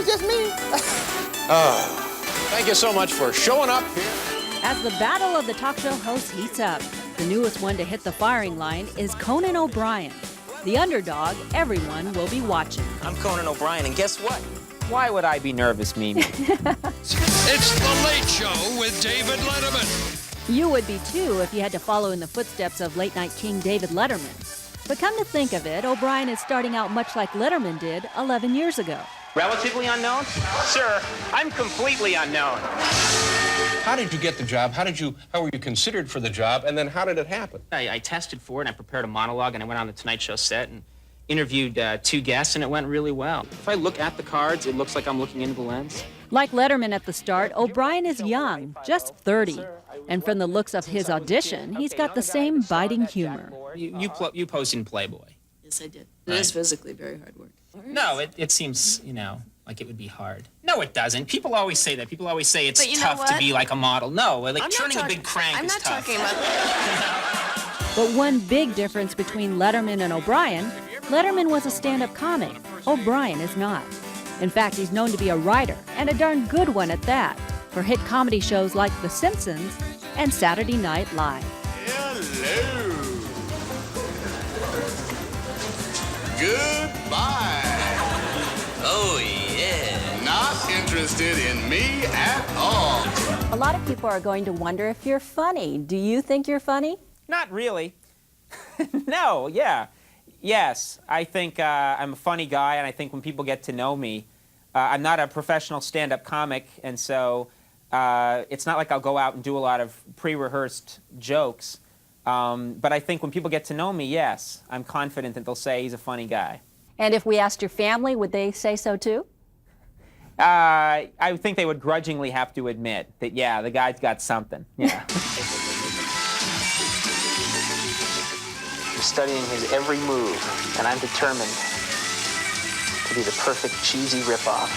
just me. Thank you so much for showing up here. As the battle of the talk show hosts heats up, the newest one to hit the firing line is Conan OBrien. The underdog everyone will be watching. I'm Conan OBrien, and guess what? Why would I be nervous, Mimi? It's The Late Show with David Letterman. You would be too if you had to follow in the footsteps of late-night king David Letterman. But come to think of it, O'Brien is starting out much like Letterman did 11 years ago. Relatively unknown? Sir, I'm completely unknown. How did you get the job? How were you considered for the job? And then how did it happen? I tested for it, and I prepared a monologue, and I went on the Tonight Show set and interviewed 2 guests, and it went really well. If I look at the cards, it looks like I'm looking into the lens. Like Letterman at the start, O'Brien is young, just 30. And from the looks of his audition, he's got the same biting humor. You posed in Playboy. Yes, I did. It is physically very hard work. No, it seems, like it would be hard. No, it doesn't. People always say that. People always say it's tough to be like a model. No, like turning a big crank is tough. I'm not talking about... But one big difference between Letterman and O'Brien, Letterman was a stand-up comic. O'Brien is not. In fact, he's known to be a writer, and a darn good one at that, for hit comedy shows like The Simpsons and Saturday Night Live. Hello. Goodbye. Oh, yeah. Not interested in me at all. A lot of people are going to wonder if you're funny. Do you think you're funny? Not really. No, yeah. Yes, I think I'm a funny guy, and I think when people get to know me, I'm not a professional stand-up comic, and so it's not like I'll go out and do a lot of pre-rehearsed jokes. But I think when people get to know me, yes, I'm confident that they'll say he's a funny guy. And if we asked your family, would they say so too? I think they would grudgingly have to admit that, yeah, the guy's got something. Yeah. I'm studying his every move, and I'm determined to be the perfect cheesy ripoff.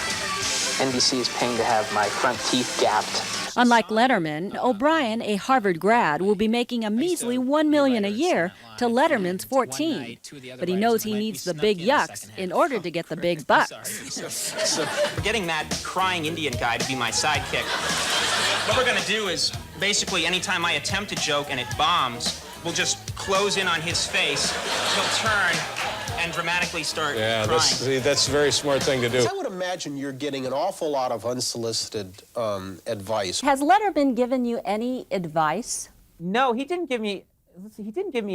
NBC is paying to have my front teeth gapped. Unlike Letterman, O'Brien, a Harvard grad, will be making a measly $1 million a year to Letterman's 14. But he knows he needs the big yucks in order to get the big bucks. So, getting that crying Indian guy to be my sidekick. What we're gonna do is, basically, anytime I attempt a joke and it bombs, we'll just close in on his face, he'll turn, and dramatically start crying. That's a very smart thing to do. I would imagine you're getting an awful lot of unsolicited advice. Has Letterman given you any advice? No, he didn't give me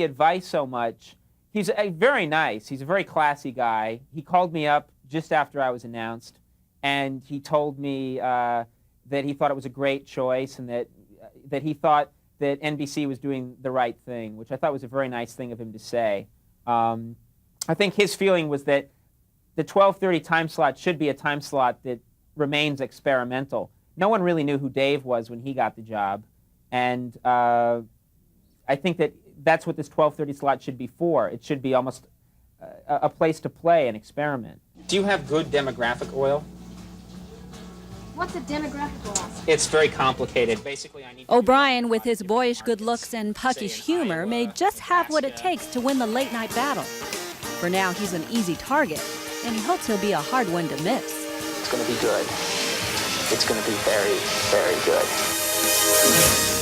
advice so much. He's very nice. He's a very classy guy. He called me up just after I was announced, and he told me that he thought it was a great choice, and that he thought that NBC was doing the right thing, which I thought was a very nice thing of him to say. I think his feeling was that the 12:30 time slot should be a time slot that remains experimental. No one really knew who Dave was when he got the job, and I think that's what this 12:30 slot should be for. It should be almost a place to play and experiment. Do you have good demographic oil? What's a demographic oil? It's very complicated. Basically, I need... O'Brien, with his boyish good looks and puckish humor, may just have what it takes to win the late-night battle. For now, he's an easy target, and he hopes he'll be a hard one to miss. It's going to be good. It's going to be very, very good.